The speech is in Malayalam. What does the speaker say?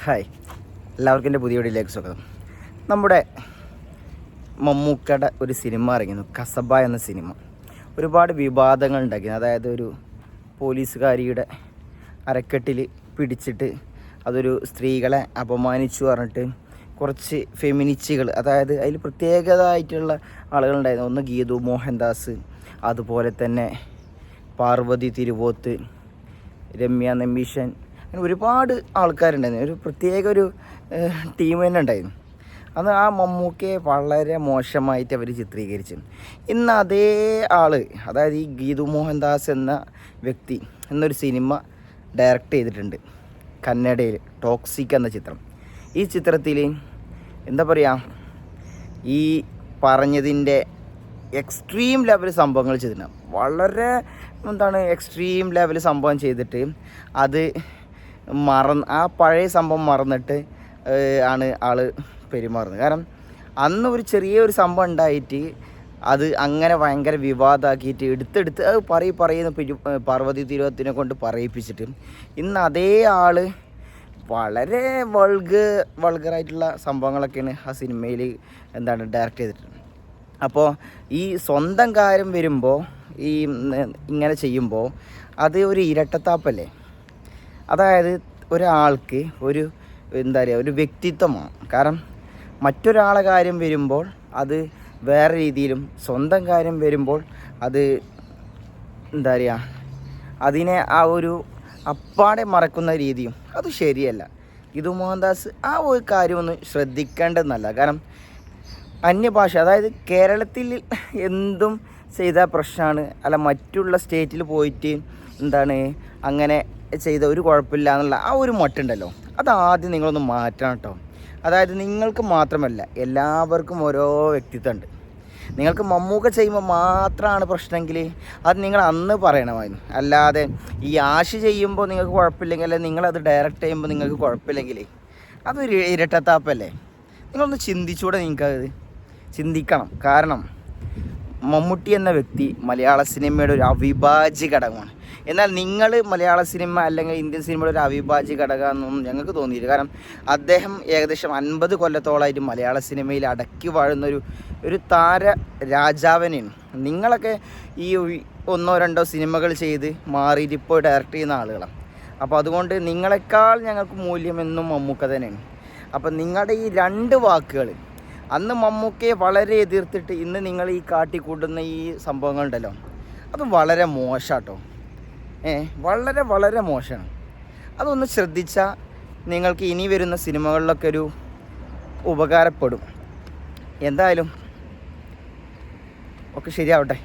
ഹായ്, എല്ലാവർക്കും എൻ്റെ പുതിയ വീഡിയോയിലേക്ക് സ്വാഗതം. നമ്മുടെ മമ്മൂക്കയുടെ ഒരു സിനിമ ഇറങ്ങിയിരുന്നു, കസബ എന്ന സിനിമ. ഒരുപാട് വിവാദങ്ങൾ ഉണ്ടാക്കി. അതായത് ഒരു പോലീസുകാരിയുടെ അരക്കെട്ടിൽ പിടിച്ചിട്ട് അതൊരു സ്ത്രീകളെ അപമാനിച്ചു പറഞ്ഞിട്ട് കുറച്ച് ഫെമിനിസ്റ്റുകൾ, അതായത് അതിൽ പ്രത്യേകതയായിട്ടുള്ള ആളുകളുണ്ടായിരുന്നു. ഒന്ന് ഗീതു മോഹൻദാസ്, അതുപോലെ തന്നെ പാർവതി തിരുവോത്ത്, രമ്യ നമ്പീശൻ, അങ്ങനെ ഒരുപാട് ആൾക്കാരുണ്ടായിരുന്നു. ഒരു പ്രത്യേക ഒരു ടീം തന്നെ ഉണ്ടായിരുന്നു. അന്ന് ആ മമ്മൂക്കയെ വളരെ മോശമായിട്ട് അവർ ചിത്രീകരിച്ചു. ഇന്ന് അതേ ആൾ, അതായത് ഈ ഗീതു മോഹൻദാസ് എന്ന വ്യക്തി എന്നൊരു സിനിമ ഡയറക്റ്റ് ചെയ്തിട്ടുണ്ട് കന്നഡയിൽ, ടോക്സിക് എന്ന ചിത്രം. ഈ ചിത്രത്തിൽ എന്താ പറയുക, ഈ പറഞ്ഞതിൻ്റെ എക്സ്ട്രീം ലെവൽ സംഭവങ്ങൾ ചെയ്തിട്ടുണ്ട്. വളരെ എക്സ്ട്രീം ലെവൽ സംഭവം ചെയ്തിട്ട് അത് ആ പഴയ സംഭവം മറന്നിട്ട് ആണ് ആൾ പെരുമാറുന്നത്. കാരണം അന്ന് ഒരു ചെറിയൊരു സംഭവം ഉണ്ടായിട്ട് അത് അങ്ങനെ ഭയങ്കര വിവാദമാക്കിയിട്ട് എടുത്തെടുത്ത് അത് പറയുന്ന പാർവതി തിരുവത്തിനെ കൊണ്ട് പറയിപ്പിച്ചിട്ട് ഇന്ന് അതേ ആൾ വളരെ വൾഗറായിട്ടുള്ള സംഭവങ്ങളൊക്കെയാണ് ആ സിനിമയിൽ ഡയറക്റ്റ് ചെയ്തിട്ടുണ്ട്. അപ്പോൾ ഈ സ്വന്തം കാര്യം വരുമ്പോൾ ഇങ്ങനെ ചെയ്യുമ്പോൾ അത് ഒരു ഇരട്ടത്താപ്പല്ലേ. അതായത് ഒരാൾക്ക് ഒരു ഒരു വ്യക്തിത്വമാണ്. കാരണം മറ്റൊരാളെ കാര്യം വരുമ്പോൾ അത് വേറെ രീതിയിലും, സ്വന്തം കാര്യം വരുമ്പോൾ അത് അതിനെ ആ ഒരു അപ്പാടെ മറക്കുന്ന രീതിയും അത് ശരിയല്ല. ഗീതു മോഹൻദാസ് ആ ഒരു കാര്യമൊന്നും ശ്രദ്ധിക്കേണ്ടതെന്നല്ല. കാരണം അന്യഭാഷ, അതായത് കേരളത്തിൽ എന്തും ചെയ്ത പ്രശ്നമാണ്, അല്ല മറ്റുള്ള സ്റ്റേറ്റിൽ പോയിട്ട് അങ്ങനെ ചെയ്ത ഒരു കുഴപ്പമില്ല എന്നുള്ള ആ ഒരു മട്ടുണ്ടല്ലോ, അതാദ്യം നിങ്ങളൊന്ന് മാറ്റണം കേട്ടോ. അതായത് നിങ്ങൾക്ക് മാത്രമല്ല, എല്ലാവർക്കും ഓരോ വ്യക്തിത്വമുണ്ട്. നിങ്ങൾക്ക് മമ്മൂക്ക ചെയ്യുമ്പോൾ മാത്രമാണ് പ്രശ്നമെങ്കിൽ അത് നിങ്ങൾ അന്ന് പറയണമായിരുന്നു. അല്ലാതെ ഈ ആശി ചെയ്യുമ്പോൾ നിങ്ങൾക്ക് കുഴപ്പമില്ലെങ്കിൽ, അല്ലെങ്കിൽ നിങ്ങളത് ഡയറക്റ്റ് ചെയ്യുമ്പോൾ നിങ്ങൾക്ക് കുഴപ്പമില്ലെങ്കിൽ അതൊരു ഇരട്ടത്താപ്പല്ലേ. നിങ്ങളൊന്ന് ചിന്തിച്ചുകൂടെ? നിങ്ങൾക്കത് ചിന്തിക്കണം. കാരണം മമ്മൂട്ടി എന്ന വ്യക്തി മലയാള സിനിമയുടെ ഒരു അവിഭാജ്യ ഘടകമാണ്. എന്നാൽ നിങ്ങൾ മലയാള സിനിമ അല്ലെങ്കിൽ ഇന്ത്യൻ സിനിമയുടെ ഒരു അവിഭാജ്യ ഘടകമെന്നൊന്നും ഞങ്ങൾക്ക് തോന്നിയില്ല. കാരണം അദ്ദേഹം ഏകദേശം 50 കൊല്ലത്തോളമായിട്ട് മലയാള സിനിമയിൽ അടക്കി വാഴുന്നൊരു താര രാജാവിനെയാണ്. നിങ്ങളൊക്കെ ഈ 1-2 സിനിമകൾ ചെയ്ത് മാറിയിട്ട് ഇപ്പോൾ ഡയറക്റ്റ് ചെയ്യുന്ന ആളുകളാണ്. അപ്പോൾ അതുകൊണ്ട് നിങ്ങളെക്കാൾ ഞങ്ങൾക്ക് മൂല്യമെന്നും മമ്മൂക്ക തന്നെയാണ്. അപ്പോൾ നിങ്ങളുടെ ഈ 2 വാക്കുകൾ, അന്ന് മമ്മൂക്കയെ വളരെ എതിർത്തിട്ട് ഇന്ന് നിങ്ങൾ ഈ കാട്ടിക്കൂട്ടുന്ന ഈ സംഭവങ്ങളുണ്ടല്ലോ, അത് വളരെ മോശമാട്ടോ. വളരെ വളരെ മോശമാണ്. അതൊന്ന് ശ്രദ്ധിച്ചാൽ നിങ്ങൾക്ക് ഇനി വരുന്ന സിനിമകളിലൊക്കെ ഒരു ഉപകാരപ്പെടും. എന്തായാലും ഒക്കെ ശരിയാവട്ടെ.